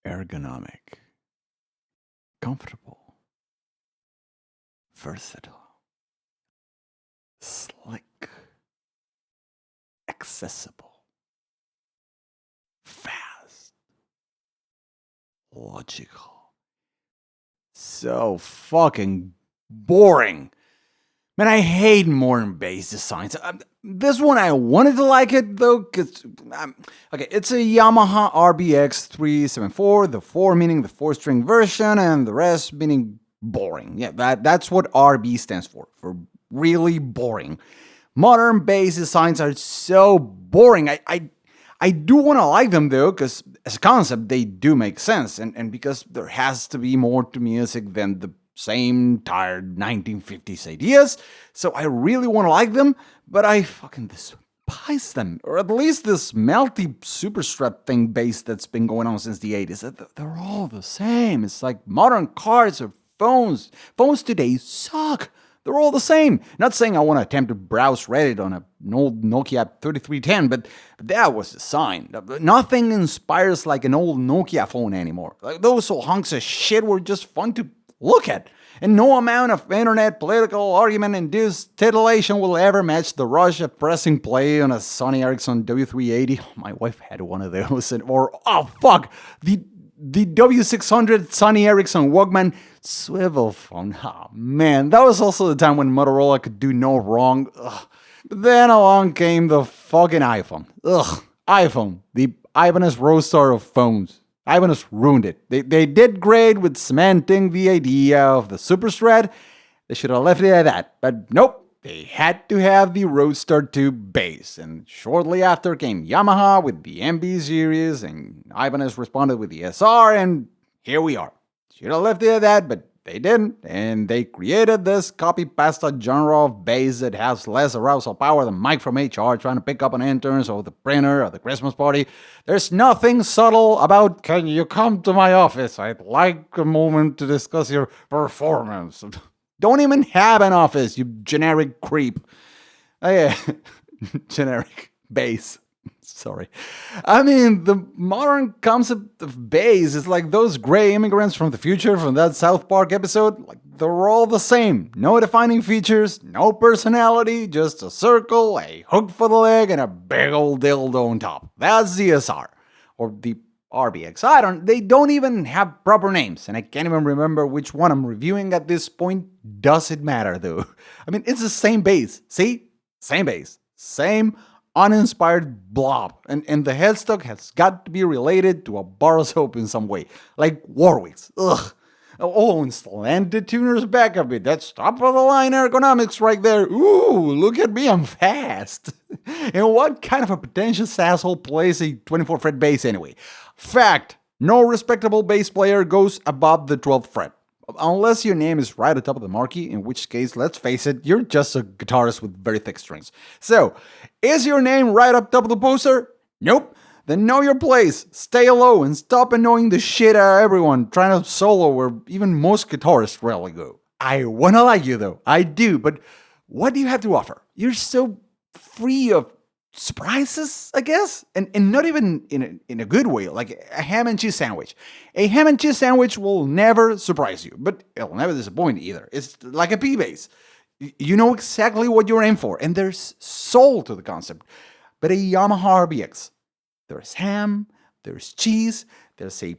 ergonomic, comfortable, versatile, slick, accessible, fast, logical. So fucking boring. Man, I hate modern bass designs. This one, I wanted to like it though, because okay, it's a Yamaha RBX374, the 4 meaning the 4-string version, and the rest meaning boring. Yeah, that's what RB stands for really boring. Modern bass designs are so boring. I do want to like them though, because as a concept, they do make sense, and because there has to be more to music than the same tired 1950s ideas. So I really want to like them, but I fucking despise them. Or at least this melty superstrut thing bass that's been going on since the 80s. They're all the same. It's like modern cars or phones. Phones today suck. They're all the same. Not saying I want to attempt to browse Reddit on an old Nokia 3310, but that was the sign. Nothing inspires like an old Nokia phone anymore. Like those old hunks of shit were just fun to look at. And no amount of internet political argument-induced titillation will ever match the rush of pressing play on a Sony Ericsson W380. My wife had one of those. Or, oh fuck, the W600 Sony Ericsson Walkman swivel phone. Oh man, that was also the time when Motorola could do no wrong. Ugh. But then along came the fucking iPhone. Ugh, iPhone, the Ibanez Roadstar of phones. Ibanez ruined it. They did great with cementing the idea of the Superstrat. They should have left it at that. But nope, they had to have the Roadster 2 bass. And shortly after came Yamaha with the MB series, and Ibanez responded with the SR, and here we are. Should have left it at that, but they didn't, and they created this copy-pasta genre of bass that has less arousal power than Mike from HR trying to pick up an intern or the printer or the Christmas party. There's nothing subtle about, can you come to my office? I'd like a moment to discuss your performance. Don't even have an office, you generic creep. Oh yeah, generic bass. Sorry. I mean, the modern concept of bass is like those gray immigrants from the future from that South Park episode. Like, they're all the same. No defining features, no personality, just a circle, a hook for the leg, and a big old dildo on top. That's the SR. Or the RBX. They don't even have proper names, and I can't even remember which one I'm reviewing at this point. Does it matter, though? I mean, it's the same bass. See? Same bass. Same uninspired blob, and the headstock has got to be related to a bar of soap in some way, like Warwick's. Ugh. Oh, and slant the tuner's back a bit. That's top of the line ergonomics right there. Ooh, look at me, I'm fast. And what kind of a pretentious asshole plays a 24-fret bass anyway? Fact, no respectable bass player goes above the 12th fret. Unless your name is right atop of the marquee, in which case, let's face it, you're just a guitarist with very thick strings. So, is your name right up top of the poster? Nope. Then know your place, stay low, and stop annoying the shit out of everyone trying to solo where even most guitarists rarely go. I wanna like you though, I do, but what do you have to offer? You're so free of surprises, I guess, and not even in a good way, like a ham and cheese sandwich. A ham and cheese sandwich will never surprise you, but it'll never disappoint either. It's like a P-bass. You know exactly what you're in for, and there's soul to the concept. But a Yamaha RBX, there's ham, there's cheese, there's a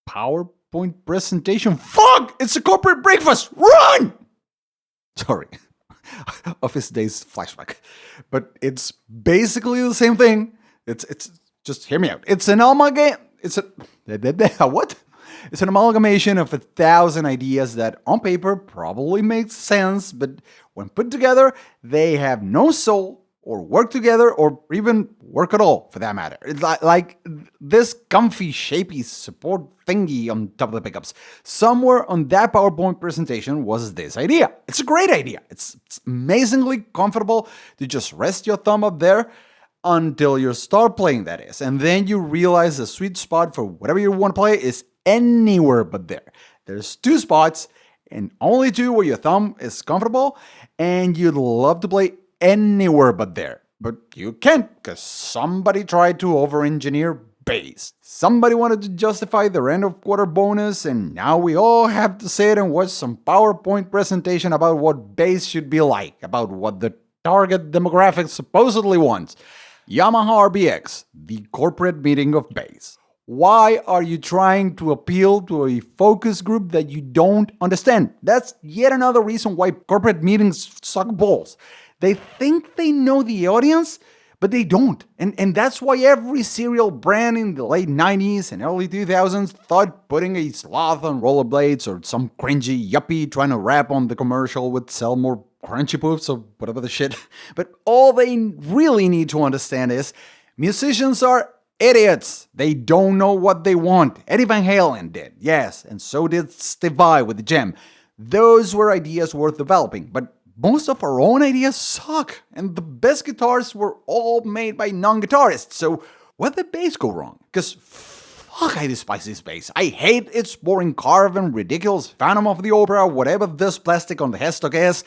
PowerPoint presentation. Fuck! It's a corporate breakfast! Run! Sorry. Office days flashback. But it's basically the same thing. It's just hear me out. It's an amalgam. What? It's an amalgamation of 1,000 ideas that on paper probably make sense, but when put together, they have no soul or work together or even work at all, for that matter. It's like this comfy, shapy support thingy on top of the pickups. Somewhere on that PowerPoint presentation was this idea. It's a great idea. It's amazingly comfortable to just rest your thumb up there until you start playing, that is. And then you realize the sweet spot for whatever you want to play is anywhere but there. There's 2 spots, and only 2 where your thumb is comfortable, and you'd love to play anywhere but there. But you can't, because somebody tried to over-engineer bass. Somebody wanted to justify their end of quarter bonus, and now we all have to sit and watch some PowerPoint presentation about what bass should be like, about what the target demographic supposedly wants. Yamaha RBX, the corporate meeting of bass. Why are you trying to appeal to a focus group that you don't understand? That's yet another reason why corporate meetings suck balls. They think they know the audience, but they don't. And that's why every cereal brand in the late 90s and early 2000s thought putting a sloth on rollerblades or some cringy yuppie trying to rap on the commercial would sell more crunchy poofs or whatever the shit. But all they really need to understand is musicians are idiots. They don't know what they want. Eddie Van Halen did, yes, and so did Steve Vai with the Gem. Those were ideas worth developing, but most of our own ideas suck, and the best guitars were all made by non-guitarists, so where did bass go wrong? Because fuck, I despise this bass. I hate its boring carve and ridiculous Phantom of the Opera, whatever this plastic on the headstock is.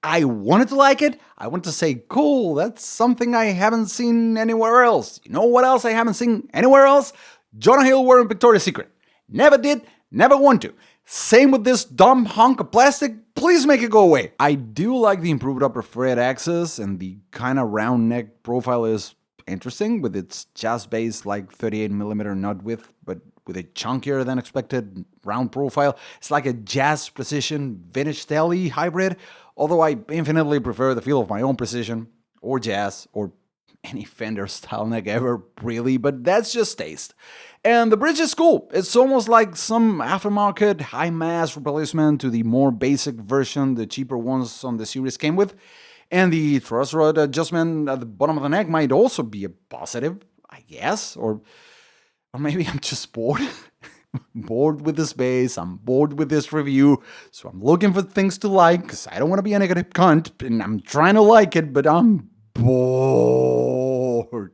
I wanted to like it. I want to say, cool, that's something I haven't seen anywhere else. You know what else I haven't seen anywhere else? Jonah Hill wearing Victoria's Secret. Never did, never want to. Same with this dumb hunk of plastic. Please make it go away. I do like the improved upper fret access, and the kind of round neck profile is interesting with its jazz bass like 38mm nut width, but with a chunkier than expected round profile. It's like a jazz precision vintage Telly hybrid, although I infinitely prefer the feel of my own precision, or jazz, or any Fender style neck ever, really, but that's just taste. And the bridge is cool. It's almost like some aftermarket high-mass replacement to the more basic version the cheaper ones on the series came with. And the truss rod adjustment at the bottom of the neck might also be a positive, I guess, or maybe I'm just bored. Bored with this bass, I'm bored with this review, so I'm looking for things to like, because I don't want to be a negative cunt, and I'm trying to like it, but I'm bored.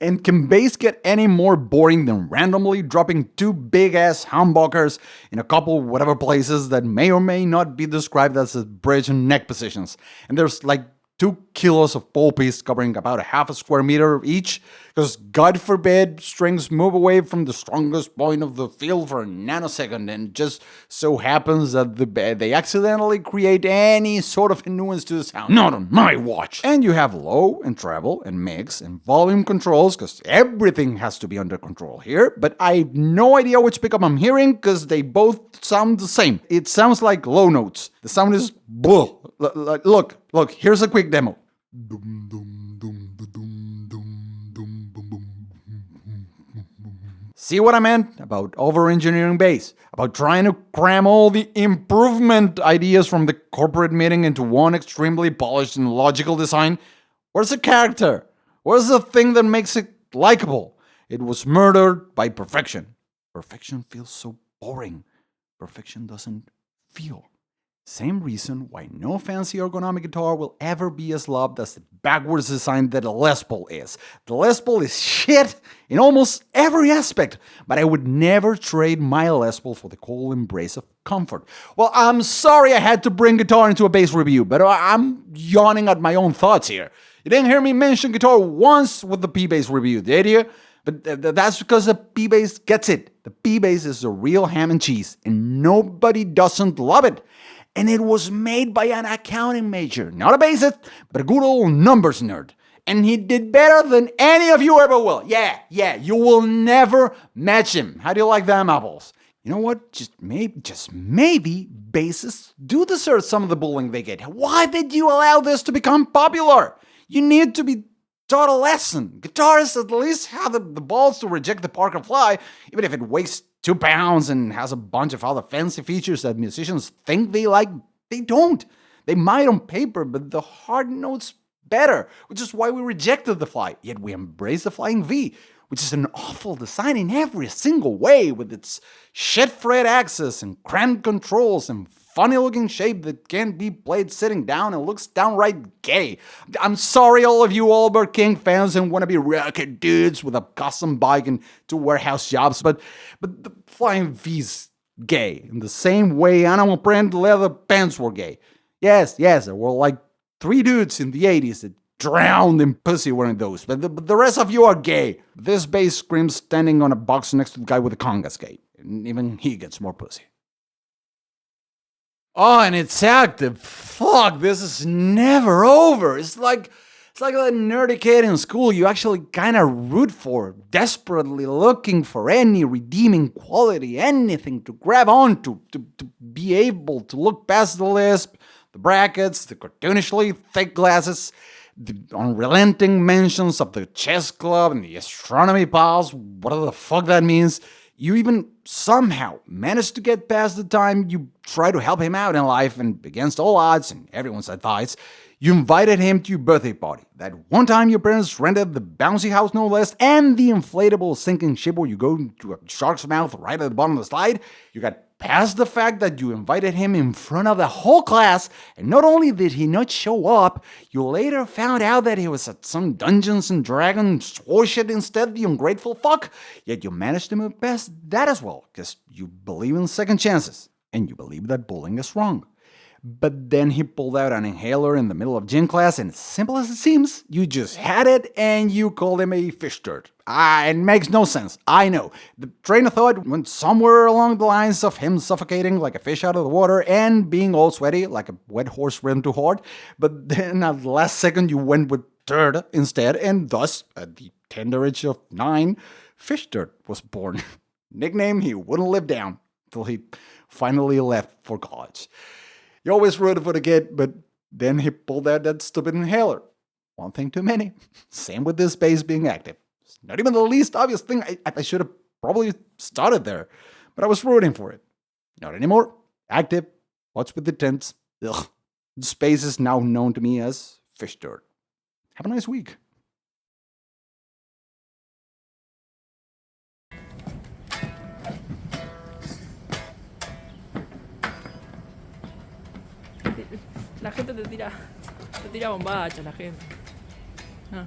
And can bass get any more boring than randomly dropping two big-ass humbuckers in a couple whatever places that may or may not be described as bridge and neck positions? And there's like 2 kilos of pole piece covering about a half a square meter each, because God forbid strings move away from the strongest point of the field for a nanosecond, and just so happens that they accidentally create any sort of nuance to the sound. Not on my watch! And you have low and treble and mix and volume controls, because everything has to be under control here, but I have no idea which pickup I'm hearing, because they both sound the same. It sounds like low notes. The sound is bull. Look, here's a quick demo. See what I meant about over-engineering bass? About trying to cram all the improvement ideas from the corporate meeting into one extremely polished and logical design? Where's the character? Where's the thing that makes it likable? It was murdered by perfection. Perfection feels so boring. Perfection doesn't feel. Same reason why no fancy ergonomic guitar will ever be as loved as the backwards design that the Les Paul is. The Les Paul is shit in almost every aspect, but I would never trade my Les Paul for the cold embrace of comfort. Well, I'm sorry I had to bring guitar into a bass review, but I'm yawning at my own thoughts here. You didn't hear me mention guitar once with the P-Bass review, did you? But that's because the P-Bass gets it. The P-Bass is the real ham and cheese, and nobody doesn't love it. And it was made by an accounting major, not a bassist, but a good old numbers nerd. And he did better than any of you ever will. Yeah, you will never match him. How do you like them apples? You know what? Just maybe, bassists do deserve some of the bullying they get. Why did you allow this to become popular? You need to be taught a lesson. Guitarists at least have the balls to reject the Parker Fly, even if it weighs 2 pounds and has a bunch of other fancy features that musicians think they like. They don't. They might on paper, but the hard notes better, which is why we rejected the Fly. Yet we embrace the Flying V, which is an awful design in every single way, with its shit fret access and cramped controls and funny looking shape that can't be played sitting down and looks downright gay. I'm sorry all of you Albert King fans and wannabe rocket dudes with a custom bike and 2 warehouse jobs, but the Flying V's gay in the same way animal print leather pants were gay. Yes, there were like 3 dudes in the 80s that drowned in pussy wearing those. But the rest of you are gay. This bass screams standing on a box next to the guy with the congas gay. And even he gets more pussy. Oh, and it's active. Fuck, this is never over. It's like that nerdy kid in school you actually kind of root for, desperately looking for any redeeming quality, anything to grab onto, to be able to look past the lisp, the brackets, the cartoonishly thick glasses, the unrelenting mentions of the chess club and the astronomy pals, whatever the fuck that means. You even somehow managed to get past the time you try to help him out in life, and against all odds and everyone's advice, you invited him to your birthday party. That one time your parents rented the bouncy house, no less, and the inflatable sinking ship where you go to a shark's mouth right at the bottom of the slide. You got past the fact that you invited him in front of the whole class, and not only did he not show up, you later found out that he was at some Dungeons and Dragons horseshit instead, the ungrateful fuck. Yet you managed to move past that as well, because you believe in second chances, and you believe that bullying is wrong. But then he pulled out an inhaler in the middle of gym class, and as simple as it seems, you just had it and you called him a fish turd. It makes no sense, I know. The train of thought went somewhere along the lines of him suffocating like a fish out of the water and being all sweaty like a wet horse ridden too hard. But then at the last second you went with turd instead, and thus, at the tender age of 9, Fish Turd was born. Nickname he wouldn't live down till he finally left for college. You always rooted for the kid, but then he pulled out that stupid inhaler. One thing too many. Same with this bass being active. It's not even the least obvious thing. I should have probably started there, but I was rooting for it. Not anymore. Active. What's with the tents? Ugh. This bass is now known to me as Fish Turd. Have a nice week. La gente te tira bombacha, la gente. Ah.